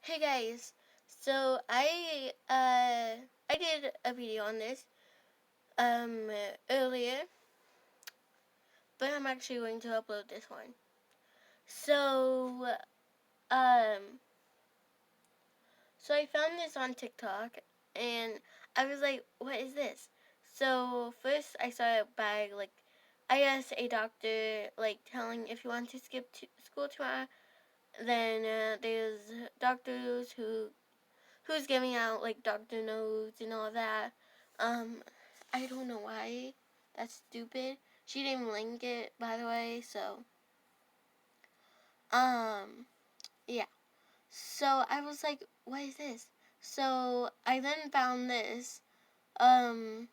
Hey guys, so I did a video on this earlier, but I'm actually going to upload this one. So um so I found this on TikTok and I was like, what is this? So first I saw it by I guess a doctor telling if you want to skip to school tomorrow. Then there's doctors who's giving out doctor notes and all that. Um, I don't know why. That's stupid. She didn't link it, by the way. So, um, yeah. So I was like, what is this? So I then found this, um,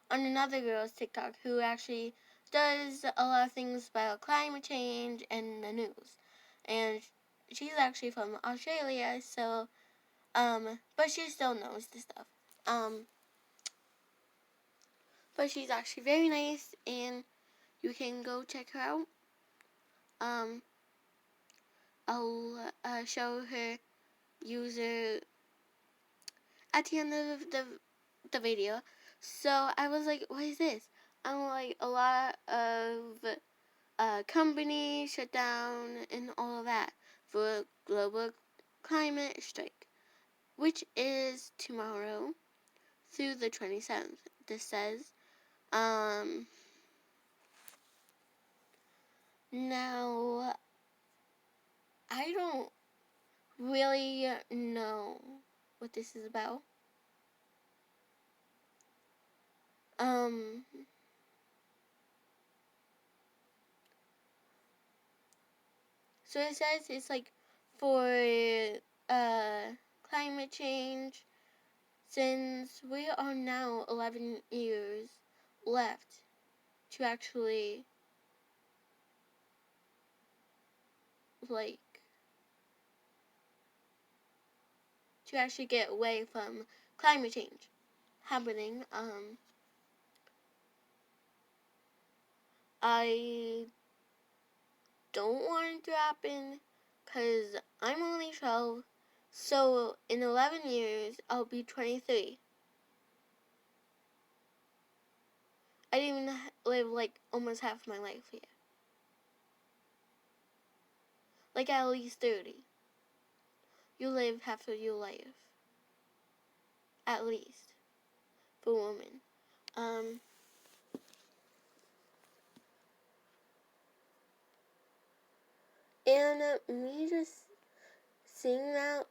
on another girl's TikTok who actually does a lot of things about climate change and the news, and she's actually from Australia. So, but she still knows this stuff. Um, but she's actually very nice, and you can go check her out. Um, I'll show her user at the end of the video. So I was like, what is this? I'm like, a lot of companies shut down and all of that for global climate strike, which is tomorrow through the 27th. This says, now I don't really know what this is about. Um, so it says it's for climate change, since we are now 11 years left to actually like get away from climate change happening. I don't want it to happen because I'm only 12. So in 11 years, I'll be 23. I didn't even live almost half my life here. At least 30. You live half of your life. At least. For women. And me just seeing that,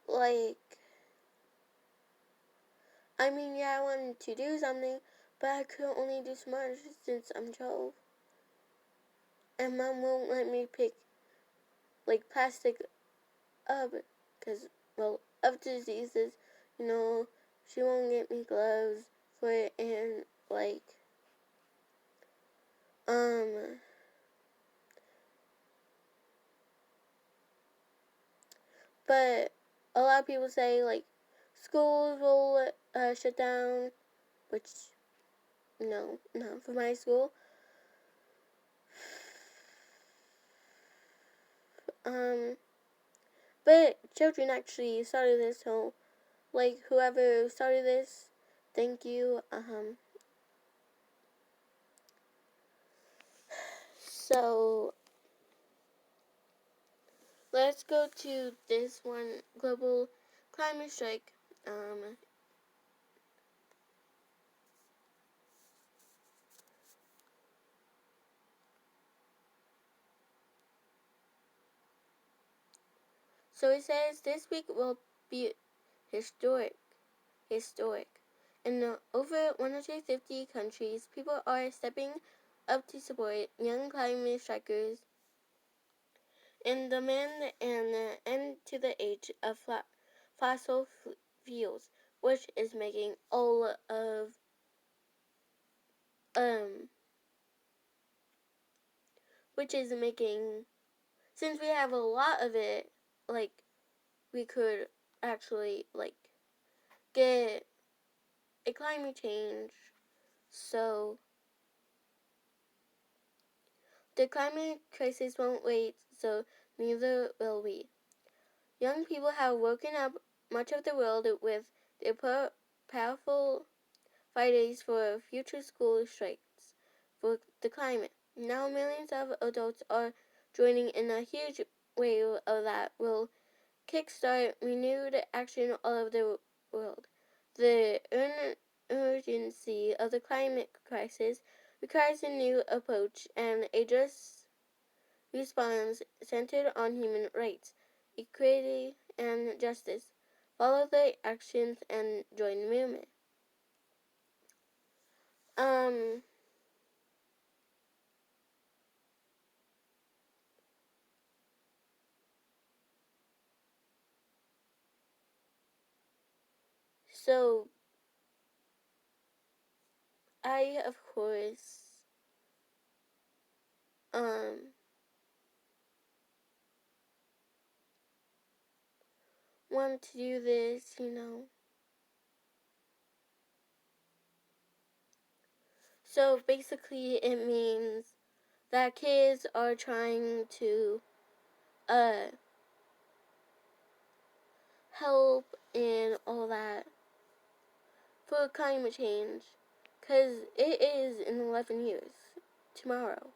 I mean, yeah, I wanted to do something, but I could only do so much since I'm 12. And Mom won't let me pick, plastic up, because, well, of diseases, she won't get me gloves for it, and, but a lot of people say, schools will, shut down, which, no, not for my school. But children actually started this, so, whoever started this, thank you. So, let's go to this one, global climate strike. So it says this week will be historic. In over 150 countries, people are stepping up to support young climate strikers and demand an end to the age of fossil fuels, which is making all of which is making, since we have a lot of it, we could actually get a climate change. So the climate crisis won't wait, so neither will we. Young people have woken up much of the world with their powerful Fridays for future school strikes for the climate. Now millions of adults are joining in a huge wave of that will kickstart renewed action all over the world. The urgency of the climate crisis requires a new approach and a just response centered on human rights, equity, and justice. Follow the actions and join the movement. So I, of course, want to do this, So basically it means that kids are trying to, help and all that for climate change. Because it is in 11 years, tomorrow.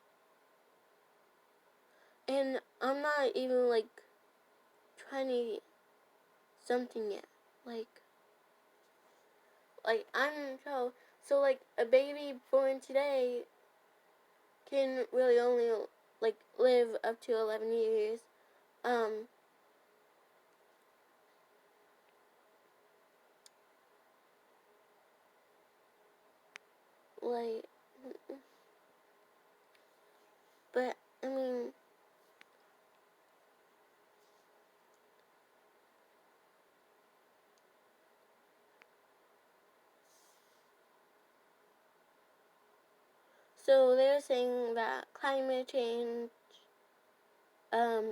And I'm not even, 20 something yet. I'm so a baby born today can really only, live up to 11 years. But, I mean, so they're saying that climate change,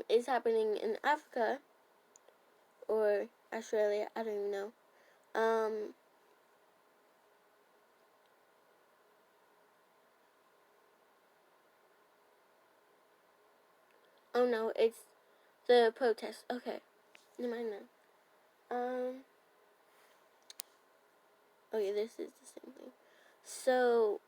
is happening in Africa, or Australia, I don't even know. Oh no, it's the protest. Okay, never mind then. Oh yeah, this is the same thing. So,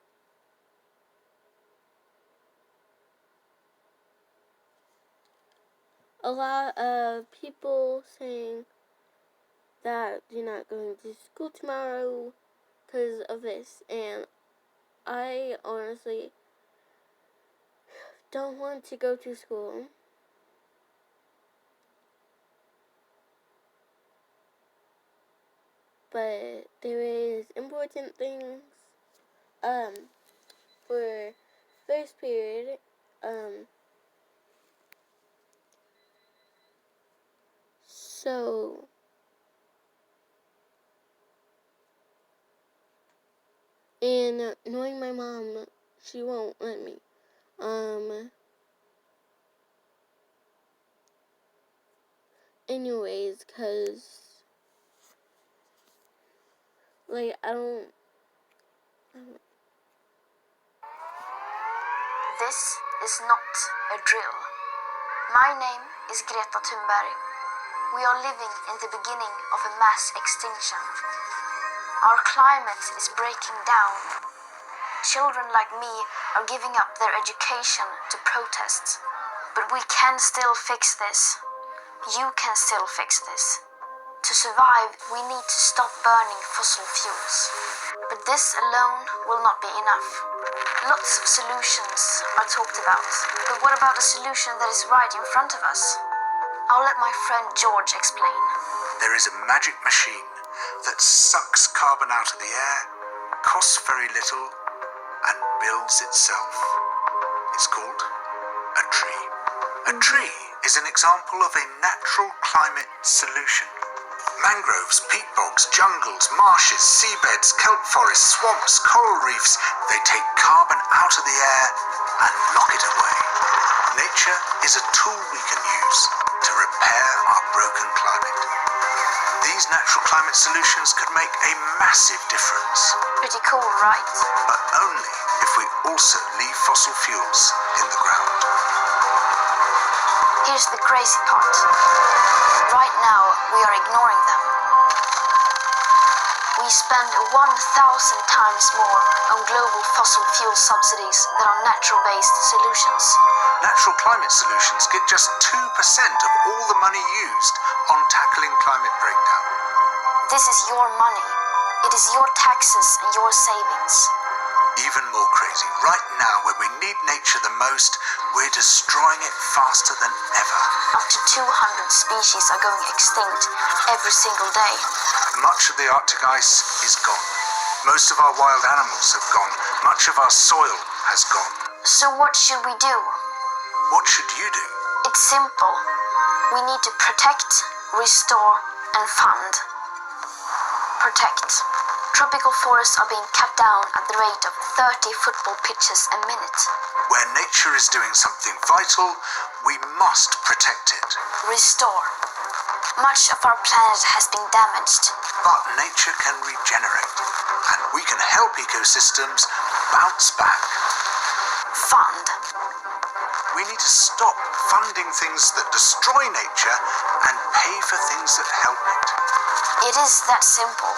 a lot of people saying that you're not going to school tomorrow because of this, and I honestly don't want to go to school. But there is important things for first period. So and knowing my mom, she won't let me. Anyways, cause I don't. This is not a drill. My name is Greta Thunberg. We are living in the beginning of a mass extinction. Our climate is breaking down. Children like me are giving up their education to protest. But we can still fix this. You can still fix this. To survive, we need to stop burning fossil fuels. But this alone will not be enough. Lots of solutions are talked about. But what about a solution that is right in front of us? I'll let my friend George explain. There is a magic machine that sucks carbon out of the air, costs very little, and builds itself. It's called a tree. A tree is an example of a natural climate solution. Mangroves, peat bogs, jungles, marshes, seabeds, kelp forests, swamps, coral reefs, they take carbon out of the air and lock it away. Nature is a tool we can use to repair our broken climate. These natural climate solutions could make a massive difference. Pretty cool, right? But only if we also leave fossil fuels in the ground. Here's the crazy part. Right we spend 1,000 times more on global fossil fuel subsidies than on natural-based solutions. Natural climate solutions get just 2% of all the money used on tackling climate breakdown. This is your money. It is your taxes and your savings. Even more crazy, right now when we need nature the most, we're destroying it faster than ever. Up to 200 species are going extinct every single day. Much of the Arctic ice is gone. Most of our wild animals have gone. Much of our soil has gone. So what should we do? What should you do? It's simple. We need to protect, restore, and fund. Protect. Tropical forests are being cut down at the rate of 30 football pitches a minute. Where nature is doing something vital, we must protect it. Restore. Much of our planet has been damaged. But nature can regenerate, and we can help ecosystems bounce back. Fund. We need to stop funding things that destroy nature and pay for things that help it. It is that simple.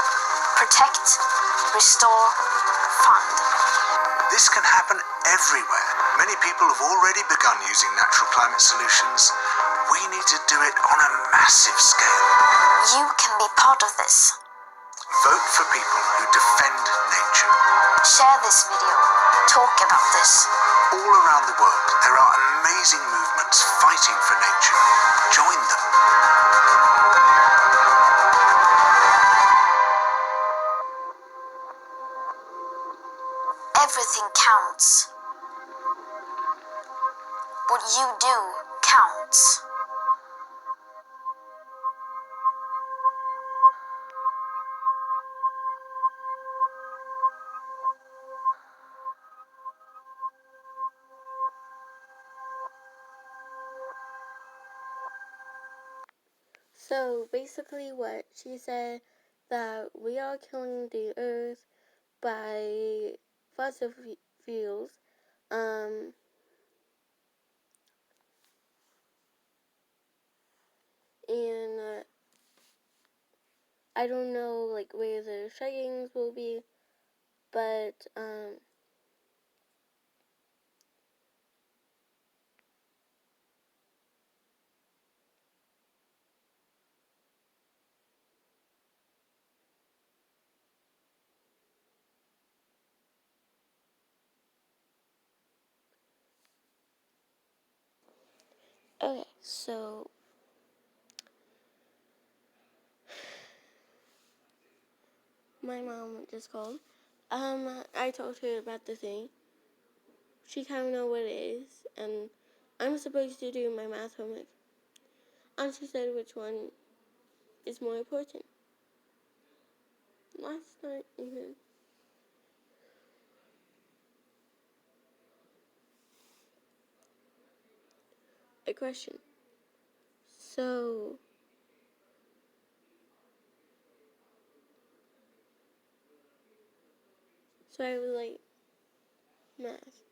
Protect, restore, fund. This can happen everywhere. Many people have already begun using natural climate solutions. We need to do it on a massive scale. You can be part of this. Vote for people who defend nature. Share this video. Talk about this. All around the world, there are amazing movements fighting for nature. Join them. Everything counts. What you do counts. So basically what she said, that we are killing the earth by fossil fuels, and I don't know like where the shutings will be, but okay, so my mom just called. I told her about the thing. She kind of know what it is, and I'm supposed to do my math homework. And she said which one is more important. Last night even. A question. So I was like, math.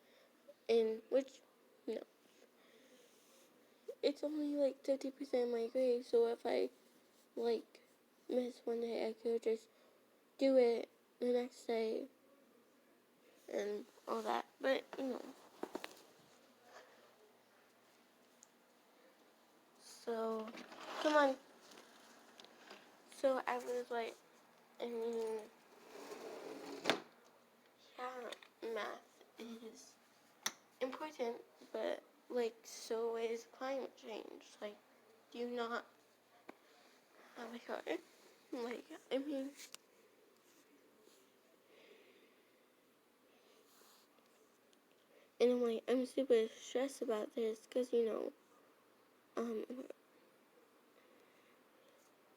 And which, no. It's only like 50% of my grade, so if I, like, miss one day, I could just do it the next day and all that. But, you know. So, come on. So I was like, I mean, yeah, math is important, but like so is climate change. Like, do you not have a car? Like, I mean, and I'm like, I'm super stressed about this because you know,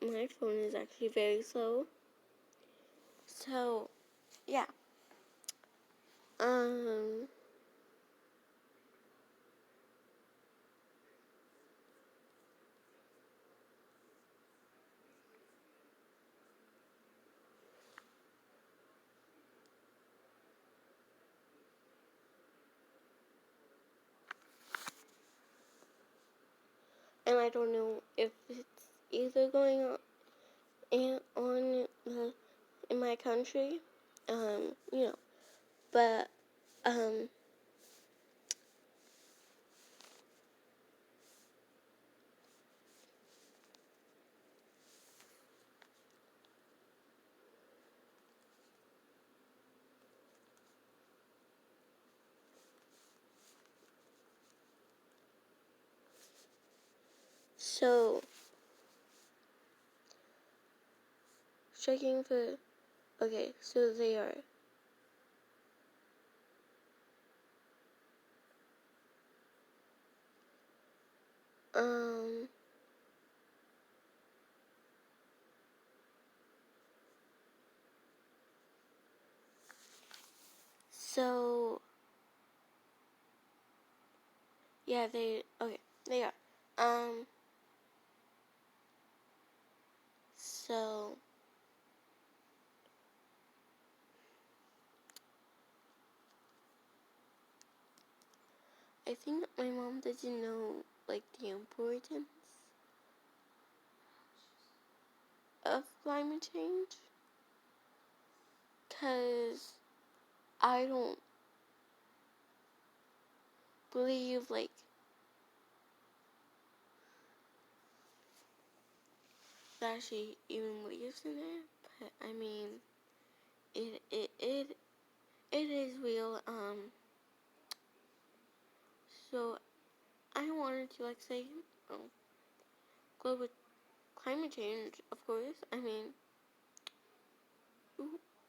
my phone is actually very slow. So, yeah. And I don't know if it's either going on in in my country, but, so, checking for, okay, so they are, so, yeah, they are, so, I think my mom doesn't know, like, the importance of climate change, because I don't believe, like, that she even believes in it, but, I mean, it is real, so, I wanted to, like, say, global climate change, of course, I mean,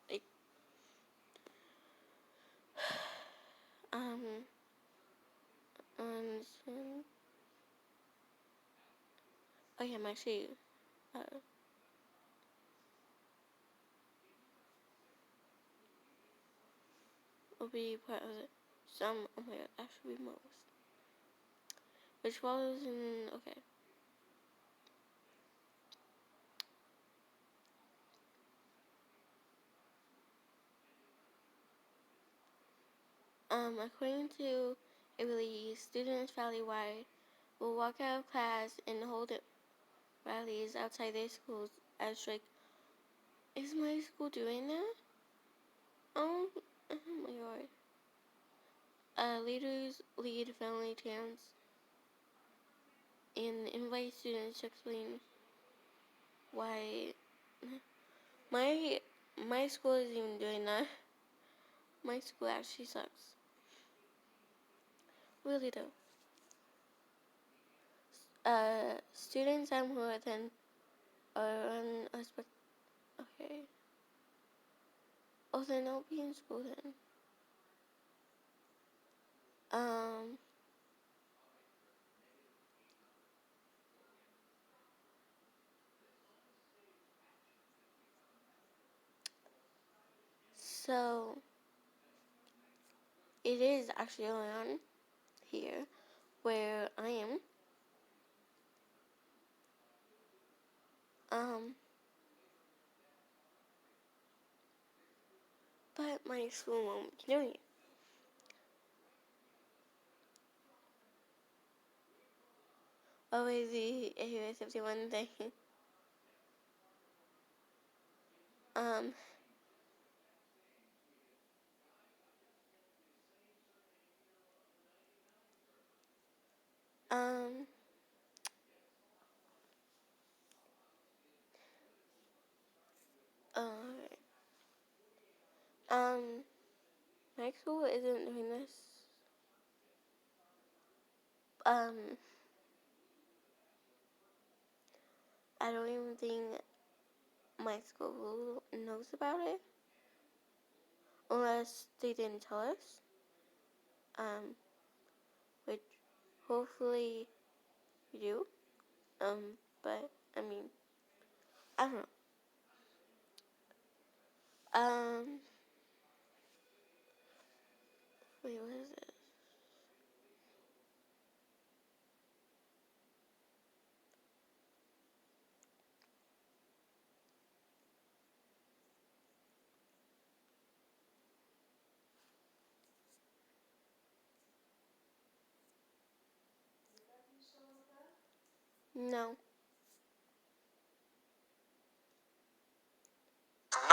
like, so, oh yeah, I'm actually, will be part of it. Some, oh my god, actually most. Which follows in, okay. According to a release, students valley-wide will walk out of class and hold rallies outside their schools as strike. Is my school doing that? Oh my god. Leaders lead family chants and invite students to explain why. My school isn't even doing that. My school actually sucks. Really though. Students who attend are okay. Oh, then I'll be in school then. So it is actually around here where I am. But my school won't be doing it. Always the Area 51 thing. Um, um, alright. My school isn't doing this. I don't even think my school knows about it. Unless they didn't tell us. Which hopefully we do. But, I mean, I don't know. Wait, what is this? No.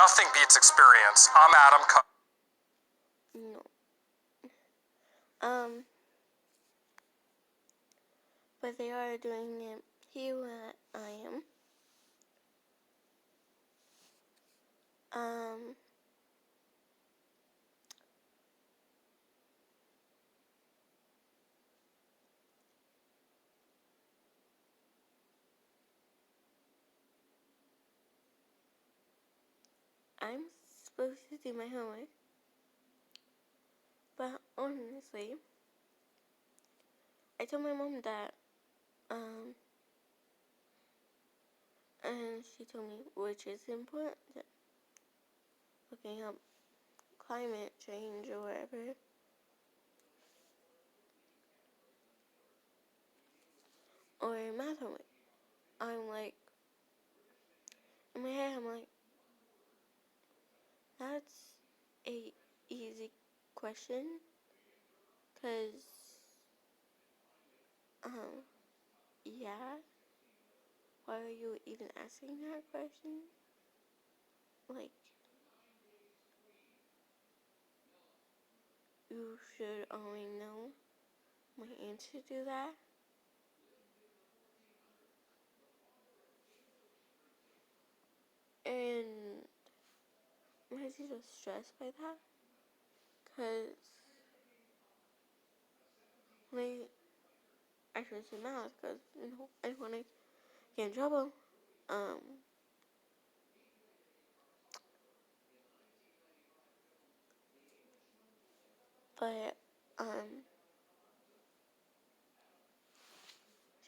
Nothing beats experience. I'm Adam. No. But they are doing it here where I am. I'm supposed to do my homework, but honestly, I told my mom that, and she told me which is important, looking up climate change or whatever. Or math homework. I'm like, in my head, I'm like, that's a easy question, cause, yeah, why are you even asking that question? Like, you should already know my answer to that. And I'm actually just stressed by that, cause when I actually say math, cause I don't want to get in trouble. But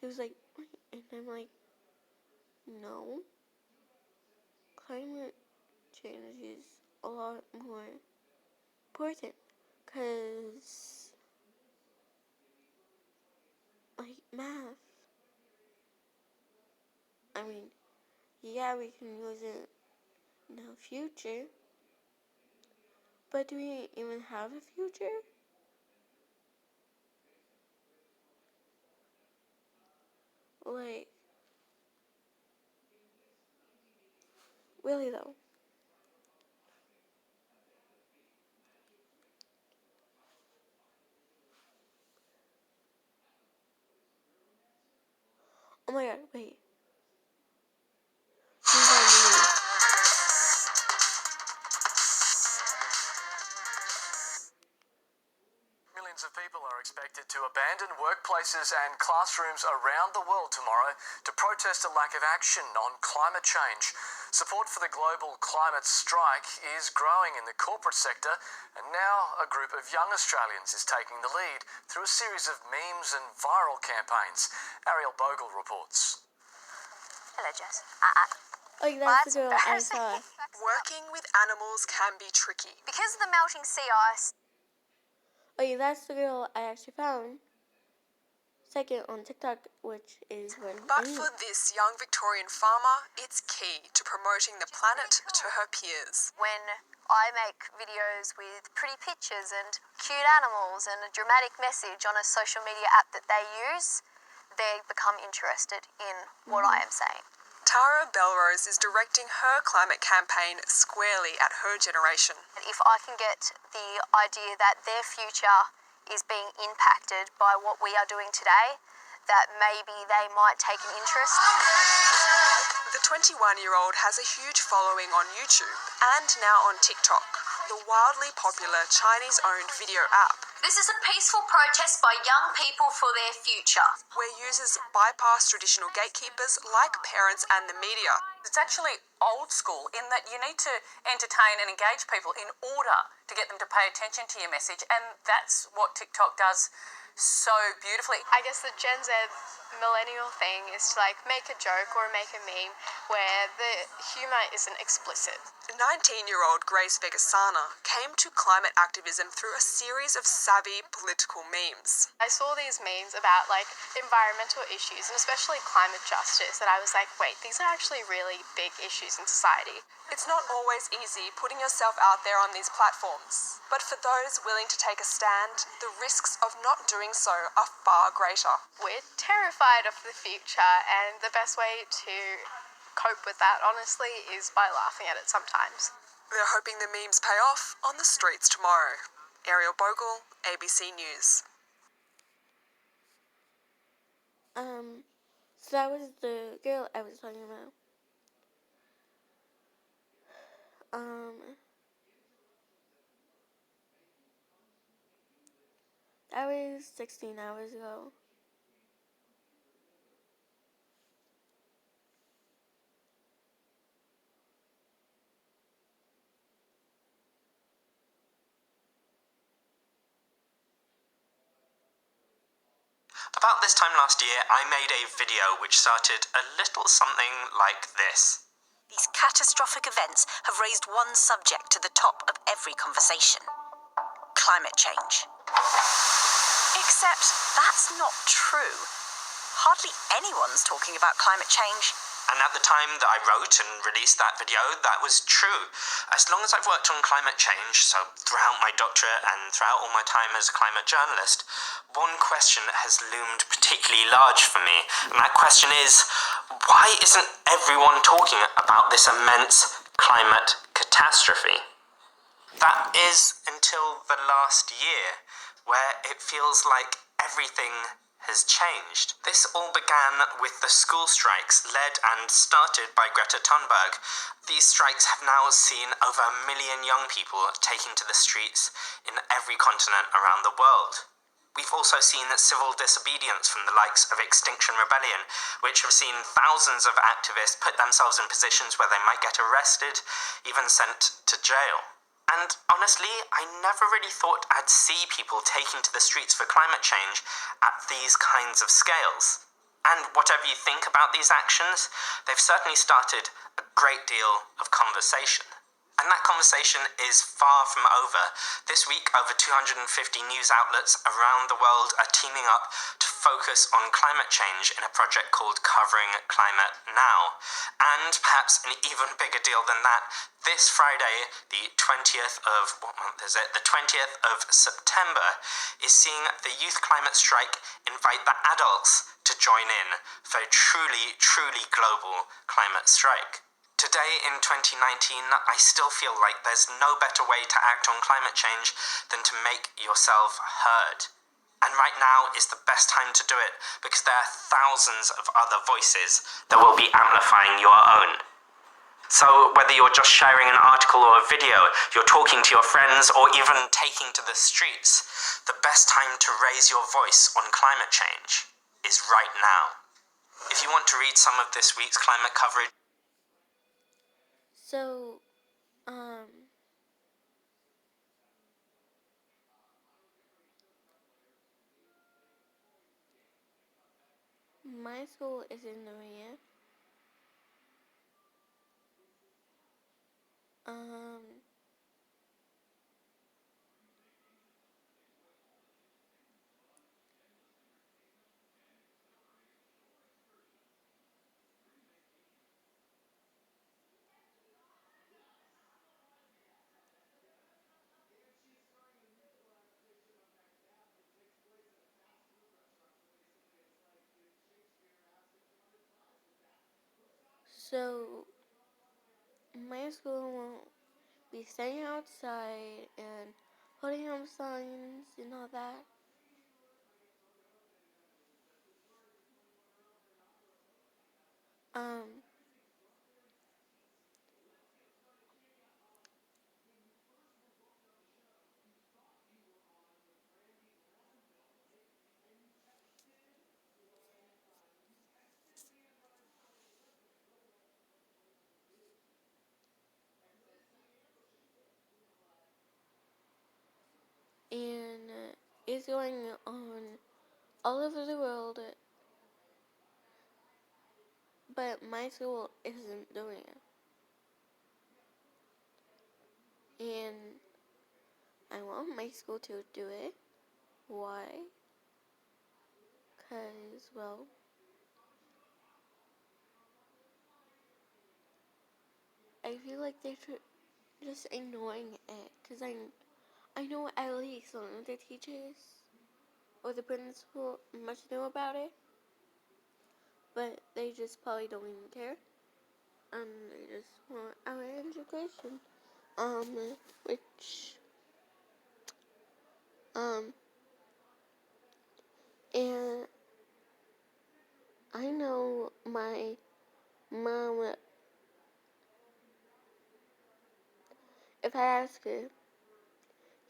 she was like, and I'm like, no, climate change is a lot more important, cause like math, I mean, yeah, we can use it in the future, but do we even have a future? Like, really though. Oh my god, wait. Millions of people are expected to abandon workplaces and classrooms around the world tomorrow to protest a lack of action on climate change. Support for the global climate strike is growing in the corporate sector, and now a group of young Australians is taking the lead through a series of memes and viral campaigns. Ariel Bogle reports. Hello, Jess. Like, that's the girl I saw. Working with animals can be tricky. Because of the melting sea ice. Okay, that's the girl I actually found second on TikTok, which is when But for this young Victorian farmer, it's key to promoting the planet to her peers. When I make videos with pretty pictures and cute animals and a dramatic message on a social media app that they use, they become interested in what I am saying. Tara Belrose is directing her climate campaign squarely at her generation. And if I can get the idea that their future is being impacted by what we are doing today, that maybe they might take an interest. The 21-year-old has a huge following on YouTube and now on TikTok, the wildly popular Chinese-owned video app, This is a peaceful protest by young people for their future. where users bypass traditional gatekeepers like parents and the media. It's actually old school in that you need to entertain and engage people in order to get them to pay attention to your message, and that's what TikTok does so beautifully. I guess the Gen Z millennial thing is to like make a joke or make a meme where the humour isn't explicit. 19-year-old Grace Vegasana came to climate activism through a series of savvy political memes. I saw these memes about like environmental issues and especially climate justice that I was like, wait, these are actually really big issues in society. It's not always easy putting yourself out there on these platforms, but for those willing to take a stand, the risks of not doing so are far greater. We're terrified of the future, and the best way to cope with that, honestly, is by laughing at it sometimes. They're hoping the memes pay off on the streets tomorrow. Ariel Bogle, ABC News. So that was the girl I was talking about. That was 16 hours ago. About this time last year, I made a video which started a little something like this. These catastrophic events have raised one subject to the top of every conversation: climate change. Except that's not true. Hardly anyone's talking about climate change. And at the time that I wrote and released that video, that was true. As long as I've worked on climate change, so throughout my doctorate and throughout all my time as a climate journalist, one question has loomed particularly large for me. And that question is, why isn't everyone talking about this immense climate catastrophe? That is until the last year, where it feels like everything has changed. This all began with the school strikes led and started by Greta Thunberg. These strikes have now seen over 1 million young people taking to the streets in every continent around the world. We've also seen civil disobedience from the likes of Extinction Rebellion, which have seen thousands of activists put themselves in positions where they might get arrested, even sent to jail. And honestly, I never really thought I'd see people taking to the streets for climate change at these kinds of scales. And whatever you think about these actions, they've certainly started a great deal of conversation. And that conversation is far from over. This week, over 250 news outlets around the world are teaming up to focus on climate change in a project called Covering Climate Now. And perhaps an even bigger deal than that, this Friday, the 20th of, what month is it? The 20th of September is seeing the Youth Climate Strike invite the adults to join in for a truly, truly global climate strike. Today in 2019, I still feel like there's no better way to act on climate change than to make yourself heard. And right now is the best time to do it because there are thousands of other voices that will be amplifying your own. So whether you're just sharing an article or a video, you're talking to your friends, or even taking to the streets, the best time to raise your voice on climate change is right now. If you want to read some of this week's climate coverage, So, my school is in Maria. So, my school won't be staying outside and putting up signs and all that. And it's going on all over the world, but my school isn't doing it. And I want my school to do it. Why? Because, well, I feel like they're just ignoring it. Because I know at least some of the teachers or the principal must know about it. But they just probably don't even care. They just want our education. which, and I know my mom, if I ask her,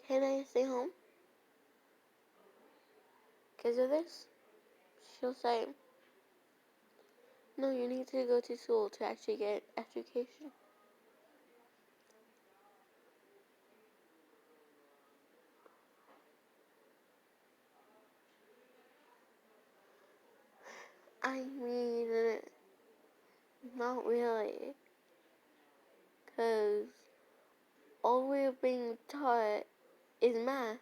can I stay home because of this? She'll say, no, you need to go to school to actually get education. I mean, not really, because all we're being taught is math.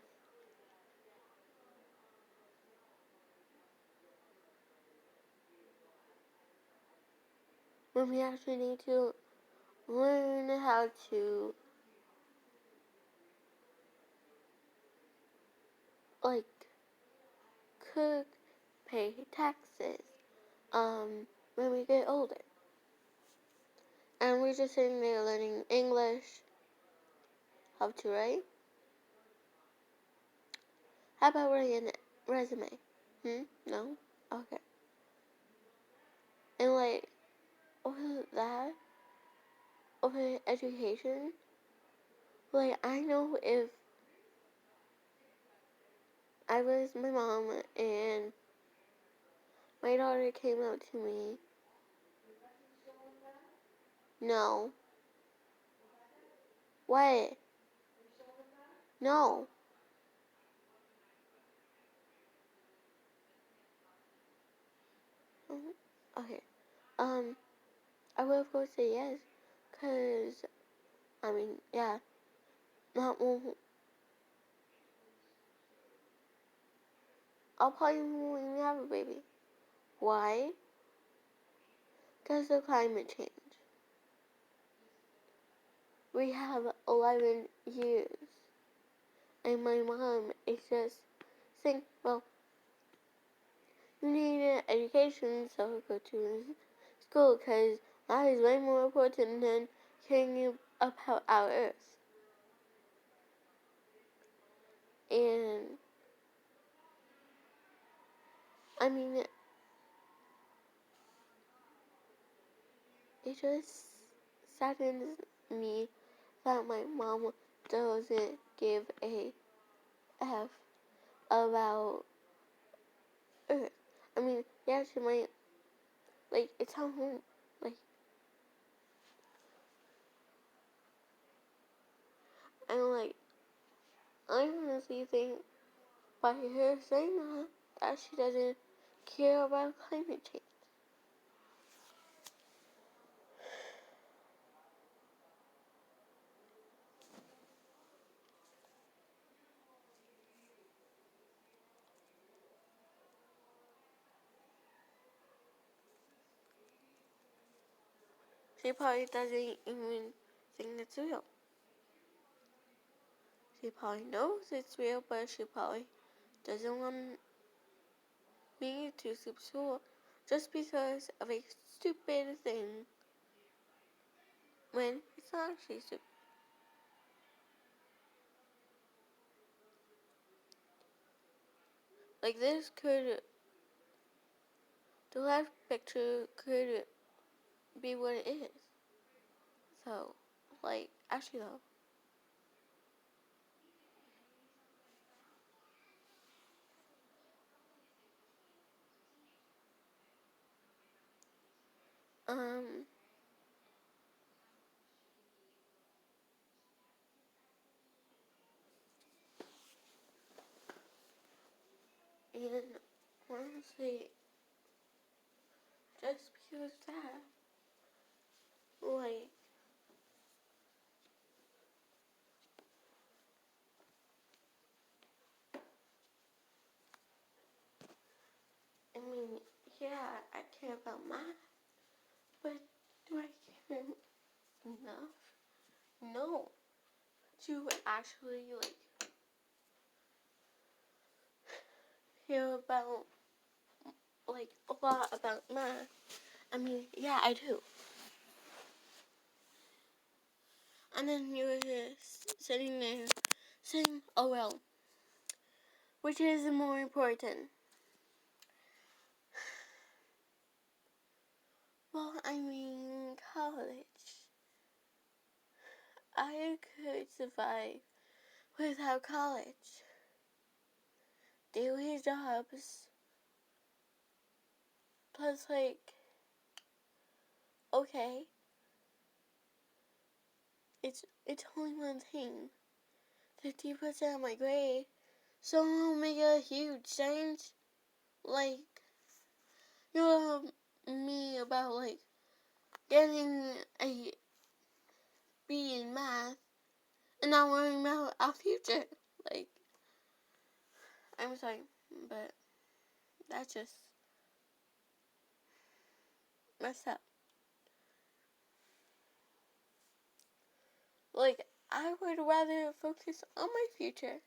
When we actually need to learn how to, like, cook, pay taxes, when we get older. And we're just sitting there learning English, how to write. How about writing a resume? No? Okay. And like, over that, over education, like, I know if I was my mom and my daughter came out to me, no. What? No. Okay. I would of course say yes, cause I mean, yeah, not won't. I'll probably won't even have a baby. Why? Cause of climate change. We have 11 years, and my mom is just saying, well, you need an education, so go to school, cause that is way more important than caring about our Earth. And I mean, it just saddens me that my mom doesn't give a F about Earth. I mean, yeah, she might, like, it's her home, like, and like, I honestly think by her saying that she doesn't care about climate change. She probably doesn't even think it's real. She probably knows it's real, but she probably doesn't want me to skip school just because of a stupid thing when it's not actually stupid. Like this could, the left picture could be what it is. So, like, actually though. And honestly, just because of that, like, I mean, yeah, I care about math, but do I care enough? No. To actually, like, hear about, like, a lot about math. I mean, yeah, I do. And then you're just sitting there saying, oh well, which is more important? Well, I mean, college. I could survive without college. Daily jobs. Plus, like, okay, it's only one thing. 50% of my grade. So it'll make a huge change. Like, you know me about, like, getting a B in math and not worrying about our future. Like, I'm sorry, but that's just messed up. Like, I would rather focus on my future.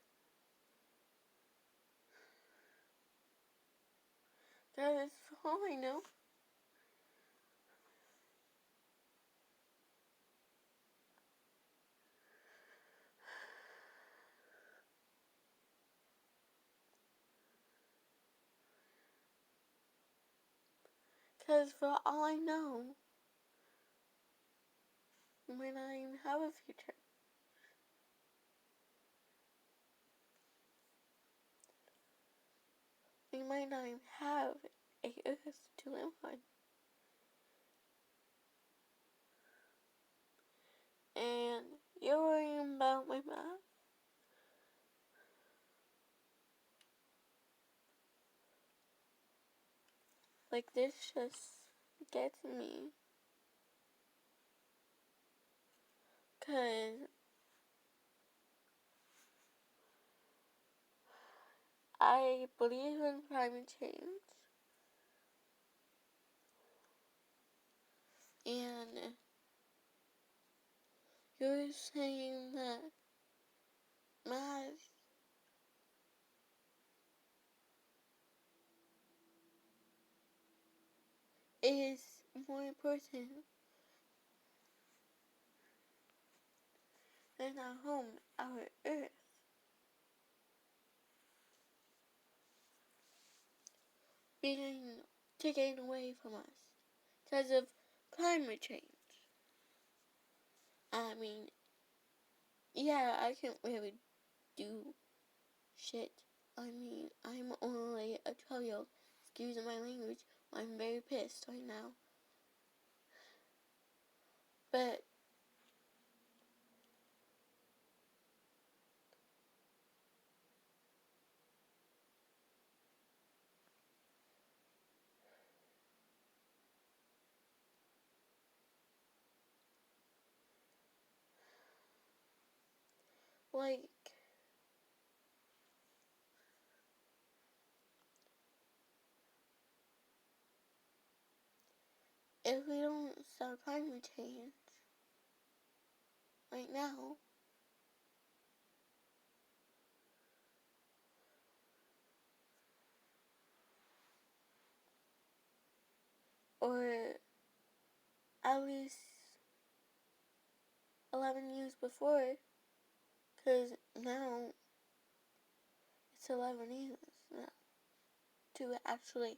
That is all I know. Because for all I know, when I have a future, we might not even have a earth to live on. And you're worrying about my math? Like, this just gets me. 'Cause I believe in climate change. And you're saying that math is more important than our home, our earth. Being taken away from us because of climate change. I mean, yeah, I can't really do shit. I mean, I'm only a 12-year-old. Excuse my language. I'm very pissed right now. But like, if we don't stop climate change right now, or at least 11 years before, because now it's 11 years now to actually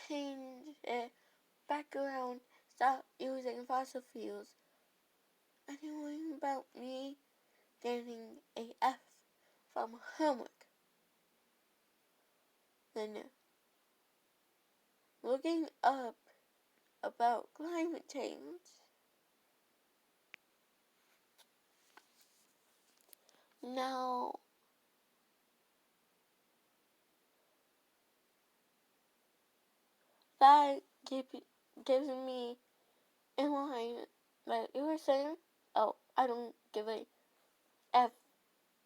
change it back around, stop using fossil fuels. And you're worrying about me getting a F from homework. Then looking up about climate change. Now, that gives me in line that you were saying, oh, I don't give a F.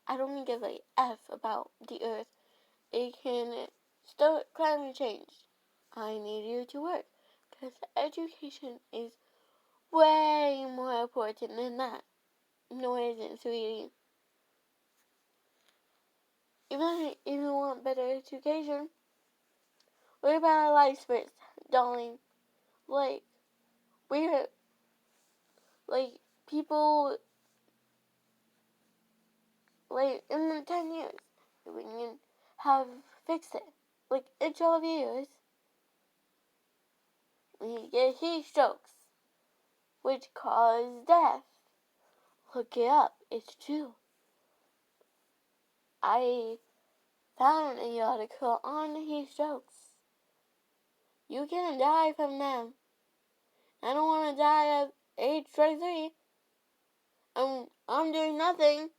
I don't give a F about the earth. It can start climate change. I need you to work. Because education is way more important than that. No, it isn't, sweetie. Even if you want better education, what about our lives first, darling? Like, we're, like, people like, in the 10 years, we can have fixed it. Like, in 12 years, we get heat strokes, which cause death. Look it up. It's true. I found an article on heat strokes. You can die from them. I don't want to die at age 23. I'm doing nothing.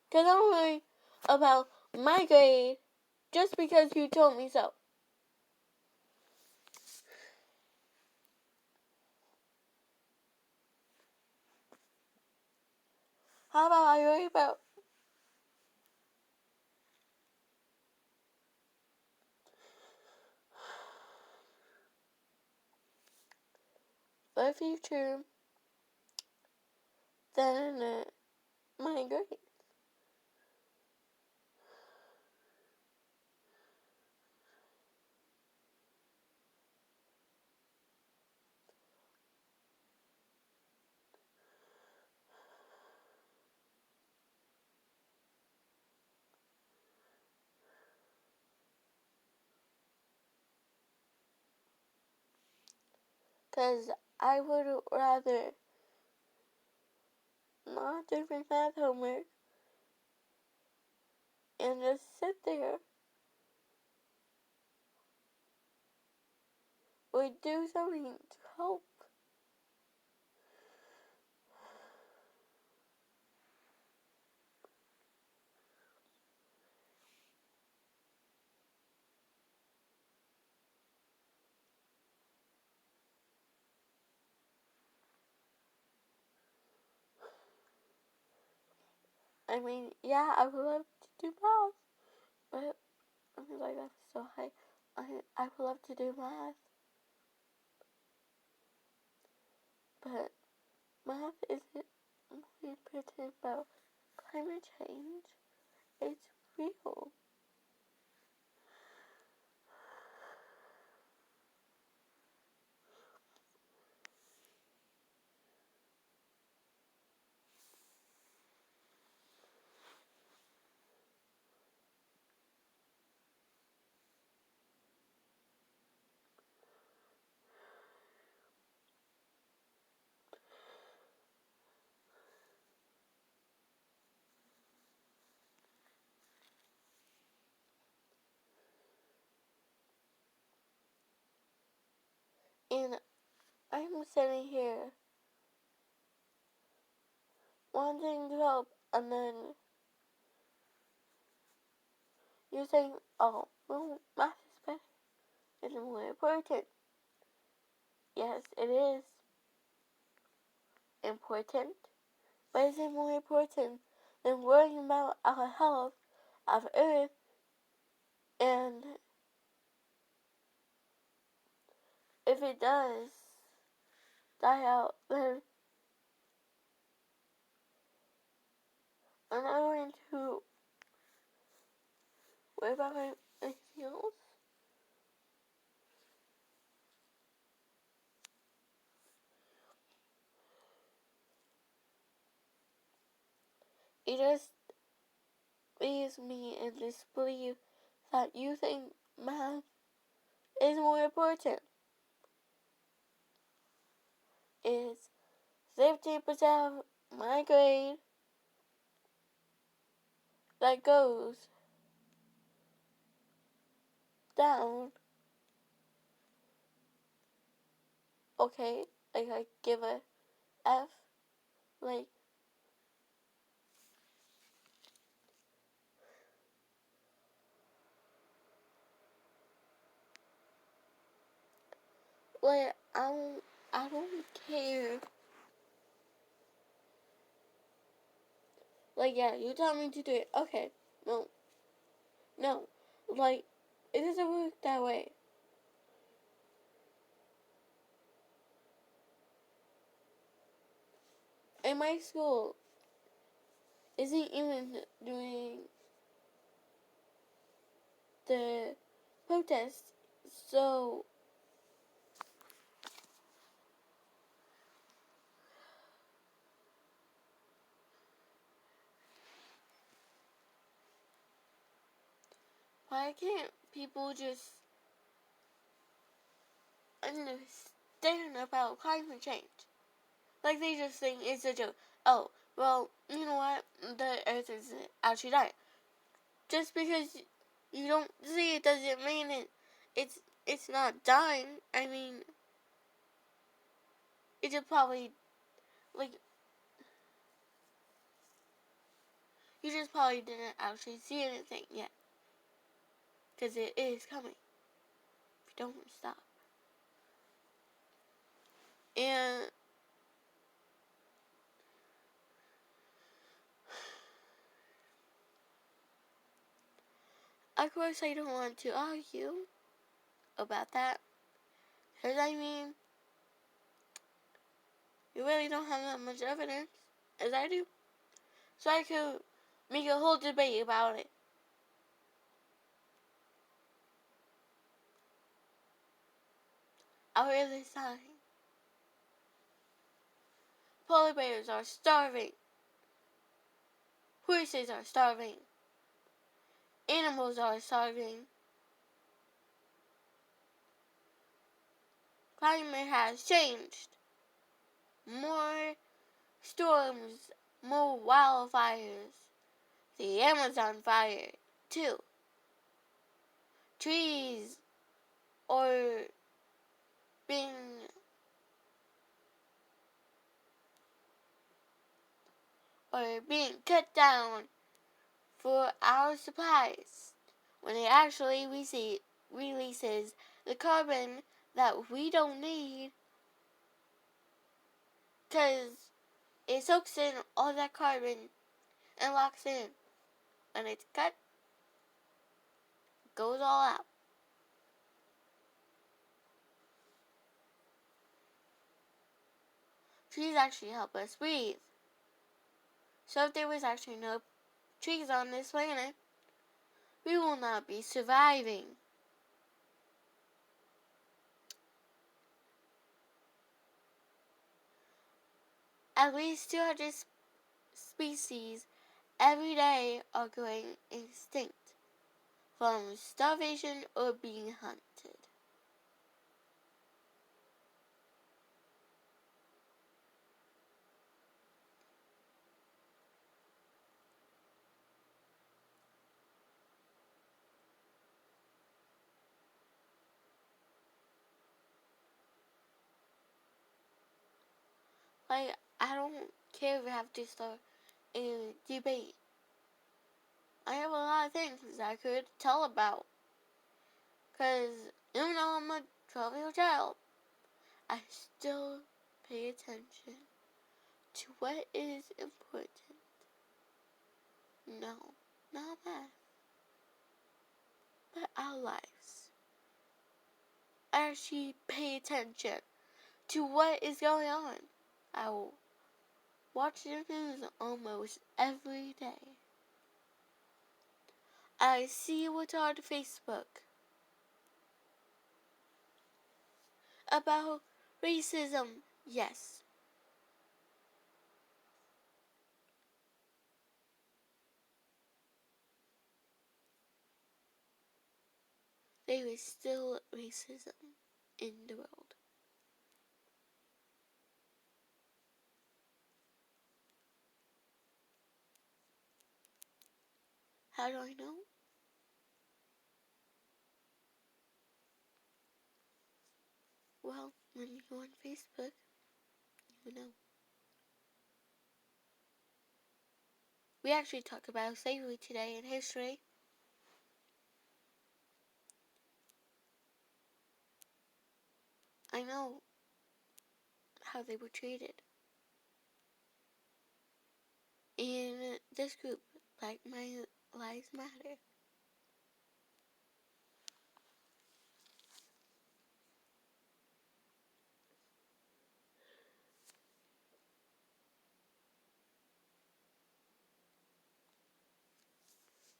Because I'm worried about my grade just because you told me so. How about I worry about the future than my grade? Because I would rather not do my math homework and just sit there or do something to help. I mean, yeah, I would love to do math, but I'm like, that's so high. I would love to do math, but math isn't only important about climate change. It's real. And I'm sitting here wanting to help, and then you're saying, oh, well, math is better. It's more important. Yes, it is important, but is it more important than worrying about our health, our earth, and if it does die out, then I'm not going to worry about anything else. It just leaves me in disbelief that you think math is more important. It's 50% of my grade that goes down. Okay, like I give a F, like I don't care. Like, yeah, you tell me to do it. Okay, no, like, it doesn't work that way. And my school isn't even doing the protest, so Why can't people just understand about climate change? Like, they just think it's a joke. Oh, well, you know what? The Earth is actually dying. Just because you don't see it doesn't mean it's not dying. I mean, it just probably, like, you just probably didn't actually see anything yet. Because it is coming. If you don't stop. And of course I don't want to argue about that. Because I mean, you really don't have that much evidence as I do. So I could make a whole debate about it. Our Earth is dying. Polar bears are starving. Horses are starving. Animals are starving. Climate has changed. More storms, more wildfires. The Amazon fire, too. Trees are being cut down for our supplies when it actually releases the carbon that we don't need, because it soaks in all that carbon and locks in. When it's cut, it goes all out. Trees actually help us breathe. So if there was actually no trees on this planet, we will not be surviving. At least 200 species every day are going extinct from starvation or being hunted. Like, I don't care if we have to start a debate. I have a lot of things I could tell about. Because even though I'm a 12-year-old child, I still pay attention to what is important. No, not math, but our lives. I actually pay attention to what is going on. I will watch the news almost every day. I see what's on Facebook about racism. Yes. There is still racism in the world. How do I know? Well, when you go on Facebook, you know. We actually talk about slavery today in history. I know how they were treated. In this group, Black Lives Matter.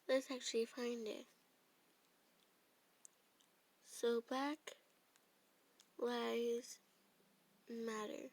Let's actually find it. So, Black Lives Matter.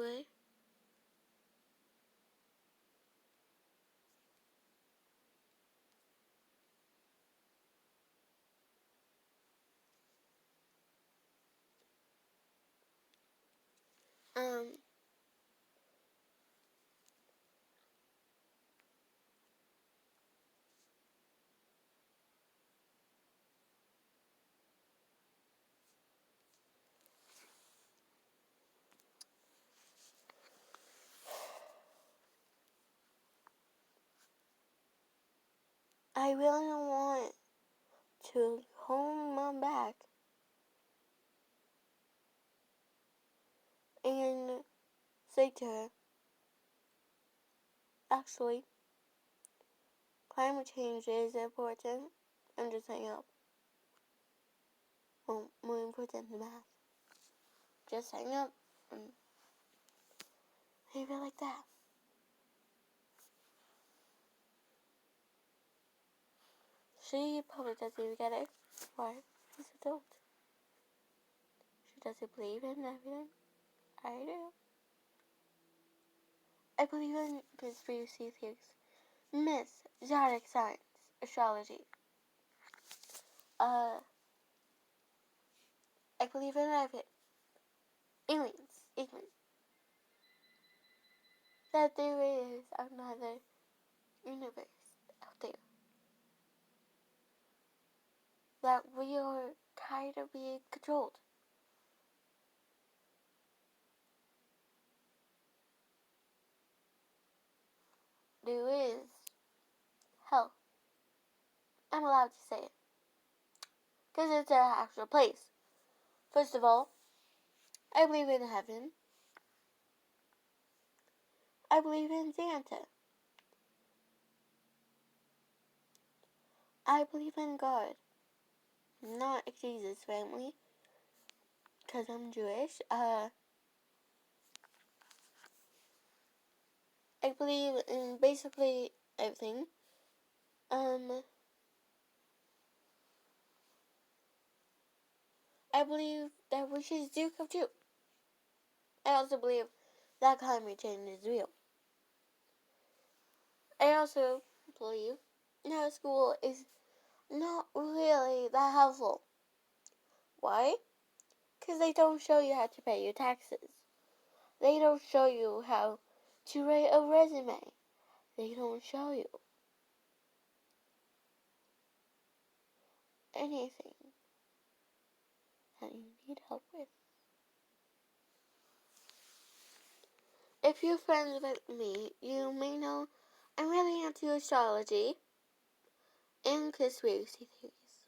anyway. I really want to hold my back and say to her, actually, climate change is important. I'm just hang up. Well, more important than math. Just hang up and leave it like that. She probably doesn't even get it. Why? She's an adult. She doesn't believe in everything. I do. I believe in conspiracy theories, myths, zodiac signs, astrology. I believe in everything. Aliens, even. That there is another universe out there. That we are kind of being controlled. There is hell. I'm allowed to say it. Because it's an actual place. First of all, I believe in heaven. I believe in Santa. I believe in God. Not Jesus family. Because I'm Jewish. I believe in basically everything. I believe that wishes do come true. I also believe that climate change is real. I also believe that school is not really that helpful. Why? Because they don't show you how to pay your taxes. They don't show you how to write a resume. They don't show you anything that you need help with. If you're friends with me, you may know I'm really into astrology and conspiracy theories.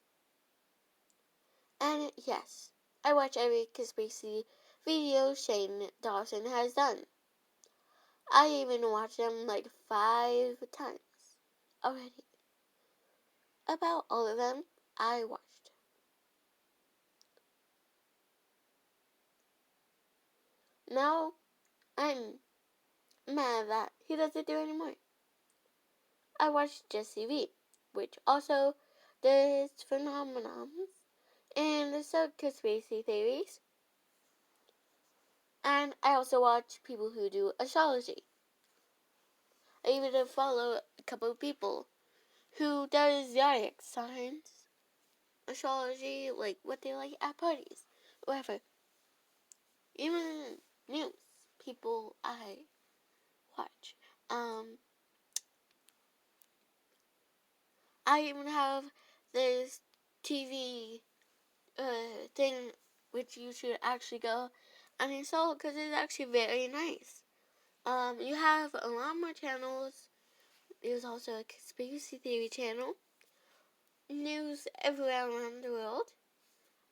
And yes, I watch every conspiracy video Shane Dawson has done. I even watched them like 5 times already. About all of them, I watched. Now, I'm mad that he doesn't do anymore. I watched Jesse V, which also does phenomenons and some conspiracy theories. And I also watch people who do astrology. I even follow a couple of people who does zodiac signs, astrology, like what they like at parties, whatever. Even news people I watch. I even have this TV thing which you should actually go and install because it's actually very nice. You have a lot more channels. There's also a conspiracy theory channel. News everywhere around the world.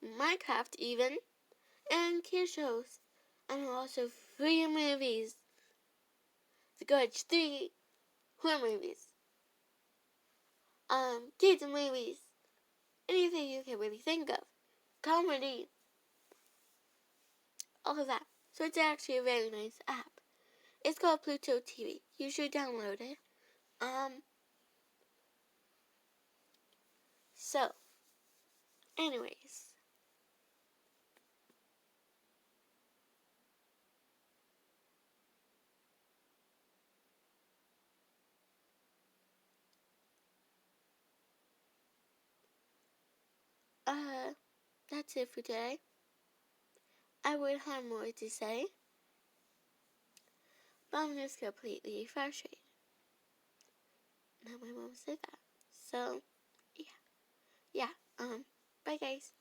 Minecraft even. And kid shows. And also free movies. The Grudge 3 horror movies. Kids movies. Anything you can really think of. Comedy. All of that. So it's actually a very nice app. It's called Pluto TV. You should download it. So, anyways. that's it for today. I would have more to say, but I'm just completely frustrated. Now my mom said that. So, yeah. Bye guys.